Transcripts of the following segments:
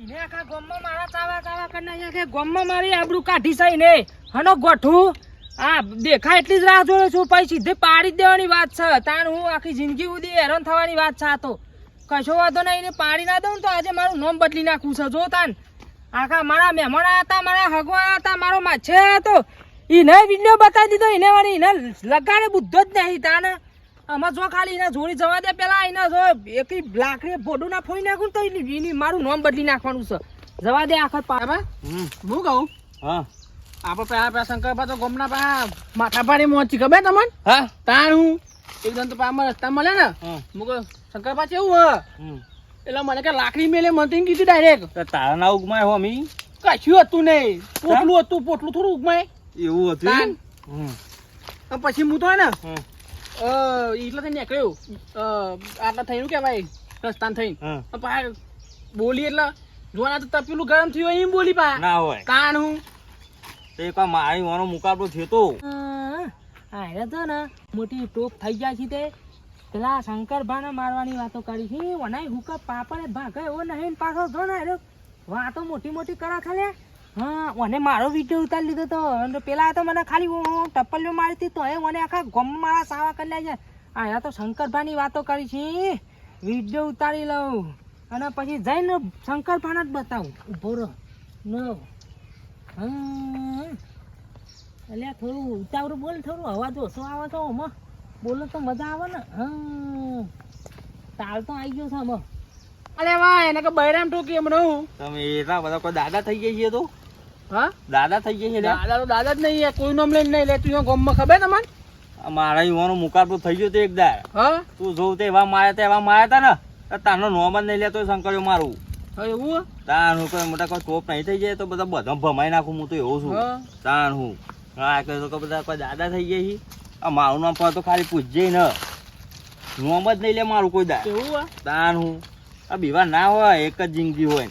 ઈને આખા ગામમાં મારા ચાવા કરી નાખ્યા કે ગામમાં મારી આબરૂ કાઢી છે ને હનો ગોઠું આ દેખાય એટલી જ રાહ જોયો છું પછી સીધે પાડી દેવાની વાત છે તાન હું આખી જિંદગી સુધી હેરાન થવાની વાત છે આ તો કશો વાંધો નહીં એને પાડી ના દઉં તો આજે મારું નામ બદલી નાખવું છે જો તાન આખા મારા મહેમાન હતા મારા હગવા હતા મારો માછે હતો એને વિડીયો બતાવી દીધો એને વાળી એને લગાડે બુદ્ધો જ નહીં તાને આમાં જો ખાલી એને જોડી જવા દે પેલા એને જો એકી લાકડી ભોડું ના ફોઈ નાખું તો એની મારું નામ બદલી નાખવાનું છે જવા દે આખા પાબા હું કહું હા આપણે પેલા શંકરબા તો ગમના પા માથા પાડી મોચી ખબર તમને હા તાણ હું એકદમ તો પામાં રસ્તા મળે ને હું કહું શંકરબા કેવું એટલે મને કે લાકડી મેલે મને કીધું ડાયરેક્ટ તારા ના ઉગમાય હો મી કશું હતું નહીં પોટલું થોડું ઉગમાય એવું હતું પછી હું તો હે ને એટલે થઈ નીકળ્યું આટલા થઈને કેવાય રસ્તાન થઈ બોલી એટલે જોવાના તો તપેલું ગરમ થયું એમ બોલી પા ના હોય કાણ હું તે કા મારી વાનો મુકાબલો થયો તો આ તો ને મોટી ટોપ થઈ જાય છે તે પેલા શંકરભાને મારવાની વાતો કરી છે વનાઈ હુકા પાપડે ભાગે એવો નહીં પાછો જો ને વાતો મોટી મોટી કરા ખાલે હા મને મારો વિડીયો ઉતારી લીધો તો અને પેલા તો મને ખાલી ટપ્પલીઓ મારી હતી તો એ મને આખા ગમ મારા સાવા કરી લે છે આ તો શંકરભાની વાતો કરી છે વિડીયો ઉતારી લઉં અને પછી જઈને શંકરભાને જ બતાવું ઉભો રહો ન અલ્યા થોડું ઉતાવળું બોલ થોડું અવાજ ઓછો આવે તો આમાં બોલો તો મજા આવે ને તાલ તો આવી ગયો છે આમાં અરે વાહ એને કે બૈરામ ઠોકી એમ રહું તમે એટલા બધા કોઈ દાદા થઈ ગયા છે તો હા દાદા થઈ ગયા છે દાદા તો દાદા જ નહીં કોઈ નામ લઈને નહીં લે તું ગામમાં ખબર તમને મારા યુવાનો મુકાબલો થઈ ગયો તો એક દાર હા તું જોઉં તે એવા માર્યા તા ને તારનો નોમ જ નહીં લેતો શંકર્યો મારું એવું તાન હું કોઈ મોટા કોઈ ટોપ નહીં થઈ જાય તો બધા ભમાઈ નાખું હું તો એવું છું તાન હું હા કહે તો બધા કોઈ દાદા થઈ ગયા છે આ મારું નામ પર તો ખાલી પૂછજે ને નોમ જ નહીં લે મારું કોઈ દા એવું તાન હું આ બીવા ના હોય એક જ જિંદગી હોય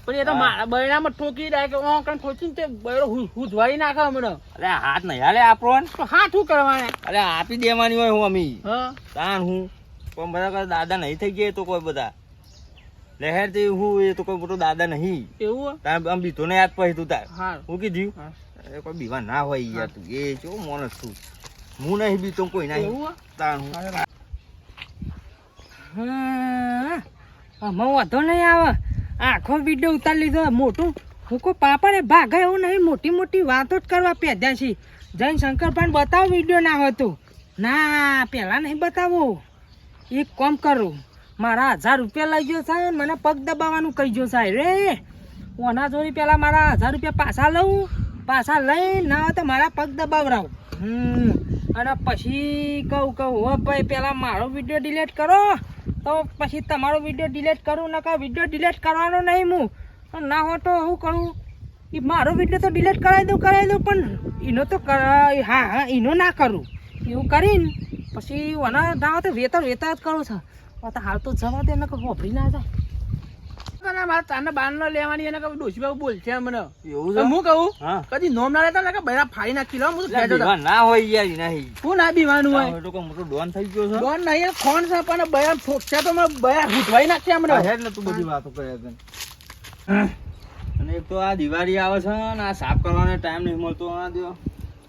પણ એ તો મારા બૈરામાં ઠોકી દે કે ઓં ખોચી તે બૈરો હુજવારી નાખે હમણાં અરે હાથ નહીં હાલે આપણો તો હાથ શું કરવાને અરે આપી દેવાની હોય હું અમી હા તાન હું પણ બધા કોઈ દાદા નહીં થઈ ગયા તો કોઈ બધા લહેર થી હું એ તો કોઈ મોટો દાદા નહીં એવું તાર આમ બીતો ને યાદ પછી તું તાર હા હું કીધું કોઈ બીવા ના હોય યાર તું એ જો મોનસ છું હું નહીં બીતો કોઈ નહીં એવું તાન હું આમાં વાંધો નહીં આવે આખો વિડીયો ઉતારી લીધો મોટું હું કોઈ પાપડે ભાગે એવું નહીં મોટી મોટી વાતો જ કરવા પેદ્યા છે જઈને શંકરભાઈ બતાવો વિડીયો ના હોય તો ના પહેલાં નહીં બતાવો એક કામ કરું મારા 1000 રૂપિયા લઈ ગયો છે મને પગ દબાવવાનું કહી ગયો સાહેબ રે ઓના જોડી પહેલાં મારા 1000 રૂપિયા પાછા લઉં પાછા લઈને ના હોય તો મારા પગ દબાવરાવ અને પછી કહું હો ભાઈ પહેલાં મારો વિડીયો ડિલીટ કરો તો પછી તમારો વિડીયો ડિલીટ કરું નકર વિડીયો ડિલીટ કરવાનો નહીં હું ના હો તો શું કરું એ મારો વિડીયો તો ડિલીટ કરાવી દઉં પણ એનો તો હા એનો ના કરું એવું કરીને પછી ઓના ના હોય તો વેતર જ કરું છું તો હાલ તો જવા દે નકર હોભરી ના જાય મારે તાને બાર ન લેવાની એને ડોસી બાબુ બોલ છે મને એવું હું કહું હા કદી નોમ ના લેતા ને બૈરા ફાડી નાખી લો બીવા ના હોય યાર નહીં હું ના બીવાનું હોય તો કોઈ મોટો ડોન થઈ ગયો છે ડોન નહીં ખોન છે પણ બૈરા ઠોકશે તો મને બૈરા હુટવાઈ નાખ્યા મને હેડ ને તું બધી વાતો કરે અને એક તો આ દિવાળી આવે છે ને આ સાફ કરવાનો ટાઈમ નહીં મળતો આ દો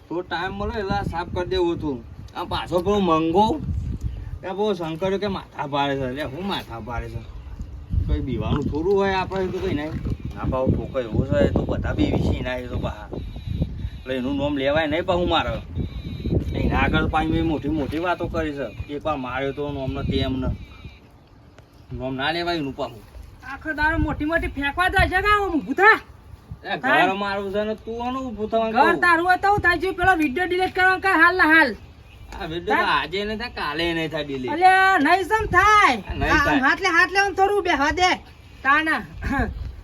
થોડો ટાઈમ મળે એટલે સાફ કરી દેવું હતું આ પાછો પેલો મંગો ત્યાં બહુ શંકર કે માથા પાડે છે એટલે હું માથા પાડે છે કઈ બીવાનું થોડું હોય આપણે તો કઈ નહીં ના ભાવ ઠોકો એવો છે તો બધા બી વિસી ના તો બહાર એટલે એનું નામ લેવાય નહીં પણ હું મારે એના આગળ પાછી મેં મોટી મોટી વાતો કરી છે એકવાર માર્યો તો નોમને તેમ ને નોમ ના લેવાય એનું પાછું આખો દાડો મોટી મોટી ફેંકવા જાય છે કામ ઊભું થા ઘર મારું છે ને તું આનું ઊભું થવાનું ઘર તારું હોય તો થાય છે પેલો વિડિયો ડિલીટ કરવાનો કા હાલ ના હાલ આ વિડિયો તો આજે નહીં થાય કાલે નહીં થાય ડિલીટ અલ્યા નહીં સમ થાય નહીં થાય. હાથ લે થોડું બેહવા દે તાના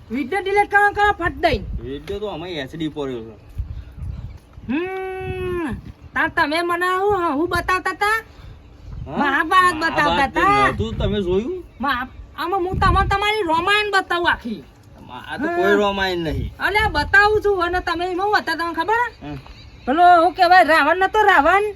વિડિયો ડિલીટ કરવાનો કા ફટ દઈ વિડિયો તો અમે એચડી પડ્યો છે તાર તમે મને હું બતાવતા તા મહાભારત બતાવતા તા તું તમે જોયું આમાં હું તમારી રામાયણ બતાવું આખી આ તો કોઈ રોમાયણ નહીં અલ્યા બતાવું છું અને તમે એમાં હતા તમને ખબર પેલો હું કહેવાય રાવણ નતો રાવણ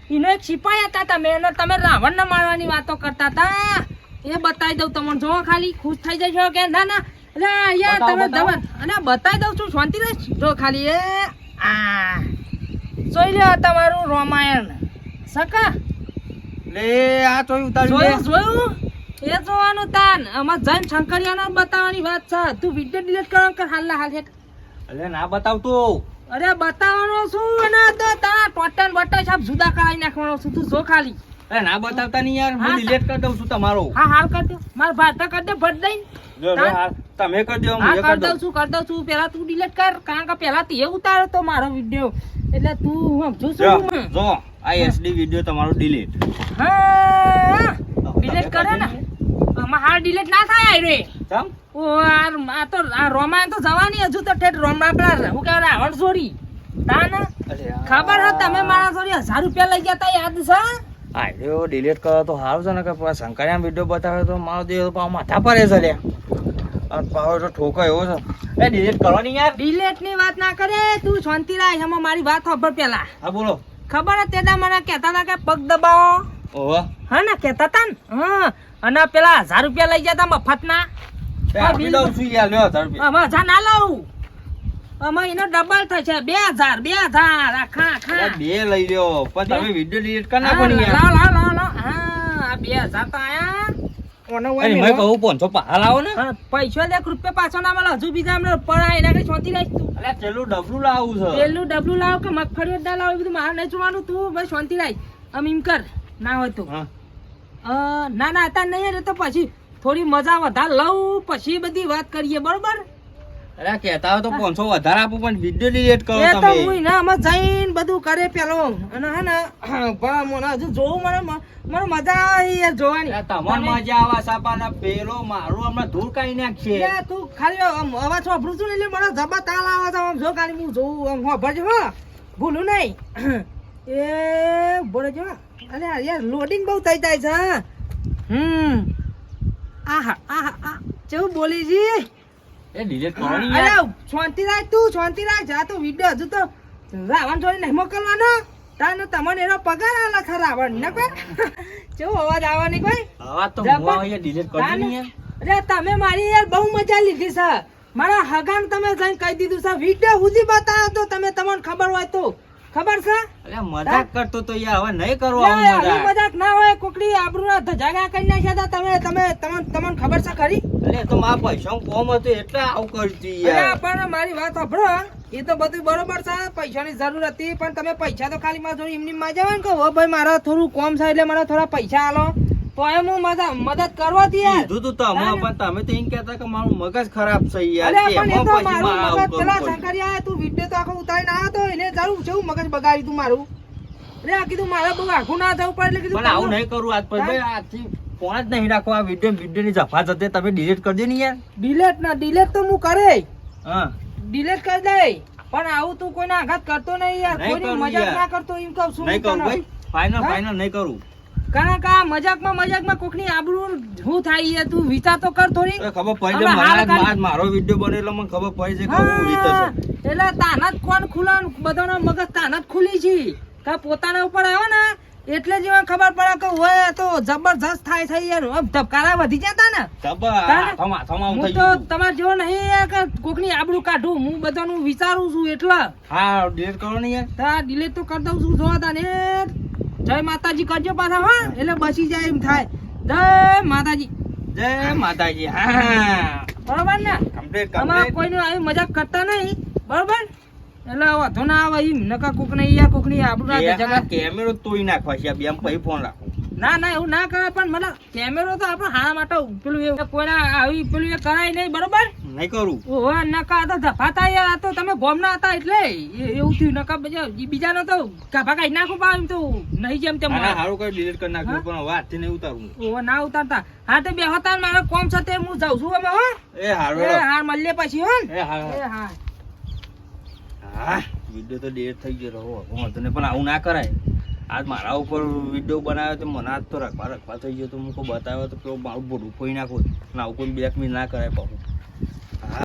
એનો એક સિપાઈ હતા તમે અને તમે રાવણને મારવાની વાતો કરતા હતા એ બતાવી દઉં તમને જો ખાલી ખુશ થઈ જશો કે ના ના અલ્યા યાર બતાવો, તમે બતાવો. દવા અને બતાવી દઉં છું શાંતિ રહે જો ખાલી એ આ જોઈ લ્યો તમારું રામાયણ સકા લે આ ચોય ઉતાર્યું જોયું એ જોવાનું તાન આમાં જૈન શંકરિયાનો બતાવવાની વાત છે તું વિડિયો ડિલીટ કરો કર હાલના હાલ હેઠ અલે ના બતાવતો અરે બતાવવાનો શું અને તો તારા ટોટન બટા સાહેબ જુદા કરાવી નાખવાનો છું તું જો ખાલી અરે ના બતાવતા નહીં યાર હું હા, ડિલીટ કરી દઉં છું તમારો હા હાલ કર દે મારા ભાતા કર દે ભટ દઈ જો જો હા. હાલ તમે કરી દો હા હું કર કરી દઉં દઉં છું પેલા તું ડિલીટ કર કારણ કે પેલા તે ઉતાર્યો તો મારો વિડિયો એટલે તું સમજુ જો છું જો આ એસડી વિડિયો તમારો ડિલીટ હા ડિલીટ કરે ને આમાં હાલ ડિલીટ ના થાય આય રે ચમ ઓ આ તો આ રોમાયણ તો જવાની હજુ તો ઠેઠ આપડા હું કહેવાય રાવણ ચોરી તા ને અરે ખબર હે તમે મારા ચોરી 1000 રૂપિયા લઈ ગયા તા યાદ છે આ વિડિયો ડિલીટ કરો તો સારું છે ને કે શંકરિયા વિડિયો બતાવે તો મારો દેહ પાવ માથા પરે છે લે અને પાવ તો ઠોકો એવો છે એ ડિલીટ કરો નહીં યાર ડિલેટ ની વાત ના કરે તું શાંતિ રાખ એમાં મારી વાત ખબર પેલા હા બોલો ખબર હે તેડા મને કહેતા હતા કે પગ દબાવો ઓહો હા ને કહેતા હતા ને હા અને પેલા 1000 રૂપિયા લઈ ગયા તા મફતના એ આપી દઉં છું યાર લ્યો 1000 રૂપિયા આમાં 1000 ના લઉં આમાં એનો ડબલ થશે 2000 ખા ખા અરે બે લઈ લ્યો પણ તમે વિડિયો ડિલીટ કરી નાખો હા, ને યાર લાવ. હા, આ 2000 તો આયા. ઓને ઓય અરે મેલો. મેં કહું 500 પાહા લાવો ને હા, પૈસો 1 રૂપિયા પાછો ના મળે હજુ બીજા અમને પડાય એના કઈ શાંતિ રાખ તું અરે પેલું ડબલું લાવું છે પેલું ડબલું લાવ કે મગફળી ના લાવ એ બધું મારે નહીં જોવાનું તું ભાઈ શાંતિ રાખ આમ એમ કર ના હોય તો હા ના ના અત્યારે નહીં રે તો પછી થોડી મજા વધારે લઉં પછી બધી વાત કરીએ બરોબર અરે કહેતા હોય તો 500 વધારે આપું પણ વિડિયો ડિલીટ કરો એ તો તમે હું ના આમાં જઈને બધું કરે પેલો અને હે ને મને હજુ જોવું મને મજા આવે યાર જોવાની અરે તમને મજા આવે સાપાના પેલો મારું હમણાં ધૂળ કાઢી નાખશે લે, તું ખાલી અવાજ વાપરું છું ને એટલે મને જબા તાલ આવે છે આમ જો ખાલી હું જોઉં આમ વાપરજો હો ભૂલું નહીં એ બોલે જો અરે યાર લોડિંગ બહુ થઈ જાય છે આહા કેવું બોલી જી એ ડિલીટ કરો ને અરે યાર શાંતિ રાખ જા તો વિડિયો હજુ તો રાવણ જોડે નહીં મોકલવાનો તાનો તમને એનો પગાર આલે ખરા રાવણ ને કોઈ કેવો અવાજ આવવાની કોઈ આવા તો જા હું પણ. અહીંયા ડિલીટ કરી દઉં યાર અરે તમે મારી યાર બહુ મજા લીધી છે મારા હગાન તમે જઈને કહી દીધું છે વિડિયો સુધી બતાવો તો તમે તમને ખબર હોય તો ખબર છે અરે મજાક કરતો તો યાર હવે નહીં કરો યાર, આવું આવી મજાક મજાક ના હોય કોકડી આબરૂના ધજાગા કરી નાખ્યા હતા તમને ખબર છે ખરી અરે એ તો મારા પૈસા કોમ હતું એટલે આવું કરતી અરે યાર પણ મારી વાત સાંભળો એ તો બધું બરોબર છે પૈસાની જરૂર હતી પણ તમે પૈસા તો ખાલી મારા જોડે એમની માં જવા ને કહો ભાઈ મારા થોડું કોમ છે એટલે મને થોડા પૈસા આલો તો એમ હું મદદ કરવા હતી યાર કીધું તું તમે પણ તમે તો એમ કહેતા કે મારું મગજ ખરાબ છે યાર અરે પણ એ એમાં તો પછી મારું મારે મગજ આવું પેલા કરવું પડ્યું. શંકરિયા તું વિડિયો તો આખો ઉતારીને આવ્યો તો એને જરૂર જેવું મગજ બગાડી તું મારું અરે આ કીધું મારે બહુ આખું ના થવું પડે એટલે પણ આવું કીધું નહીં કરું આજ પછી ભાઈ આજથી ફોન જ નહીં રાખો આ વિડિયો ની જફા જતે તમે ડિલીટ કરી દે ને યાર ડિલેટ તો હું કરે હા ડિલેટ કરી દે પણ આવું તું કોઈને આઘાત કરતો નહીં યાર નહીં કોઈની કરું મજાક યાર. ના કરતો એમ કહું છું નહીં હું કરું તને. ભાઈ ફાઇનલ હા? ફાઇનલ નહીં કરું કારણ કે આ મજાકમાં કોકની આબરૂ શું થાય યાર તું વિચાર તો કર થોડી તો ખબર પડી છે હવે હાલ મારા કાઢી- આજ મારો વિડિયો બને એટલે મને ખબર પડી છે કે હું રીત હા, છે એટલે તાના જ કોણ ખુલે ને બધાનો મગજ તાના જ ખુલી છે કે પોતાના ઉપર આવ્યો ને એટલે જ એમાં ખબર પડે કે હોય તો જબરજસ્ત થાય છે યાર આમ ધબકારા વધી જતા ને ખબર તાને? હાથોમાં હું થઈ તો ગયું તમારે જેવો નહીં યાર કે કોકની આબરૂ કાઢું હું બધાનું વિચારું છું એટલે હા ડિલીટ કરો ને યાર તા ડિલીટ તો કરી દઉં છું જો તાને જય માતાજી કરજો પાછા હા એટલે બચી જાય એમ થાય જય માતાજી જય માતાજી હા બરોબર ને કમ્પ્લીટ આમાં કમ્પ્લીટ કોઈનું આવી મજાક કરતા નહીં બરોબર એટલે વાંધો ના આવે એમ નકા કોક ને યાર કોક ની આબરૂ ના જગા કેમેરો તોડી નાખવા છે બે પછી ફોન રાખો ના એવું ના કરે પણ મને કેમેરો તો આપણે હારા માટે પેલું એ કોઈના આવી પેલું એ કરાય નહીં બરોબર નહીં કરું ઓહો નકા આ તો ધફાતા યાર આ તો તમે ગોમના હતા એટલે એવું થયું નકા બીજાનો તો કાપા કાઢી નાખું પા એમ તો નહીં જેમ તેમ મારા હારું કઈ ડિલીટ કરી નાખ્યું હા? પણ હવે હાથથી નહીં ઉતારું ઓહો ના ઉતારતા હા તે બે હતા મારે કોમ છે તે હું જાઉં છું અમે હો એ હારું એ હેડો. હા મળીએ પછી હો એ હારું એ હા હા વિડિયો તો ડિલીટ થઈ ગયો રહો વાંધો નહીં પણ આવું ના કરાય આજ મારા ઉપર વિડિયો બનાવ્યો તો મને આજ તો રખવા થઈ ગયો તો હું કોઈ બતાવ્યો તો પેલો મારું બોડું ફોઈ નાખો ને આવું કોઈ બ્લેકમેલ ના કરાય પાછું હા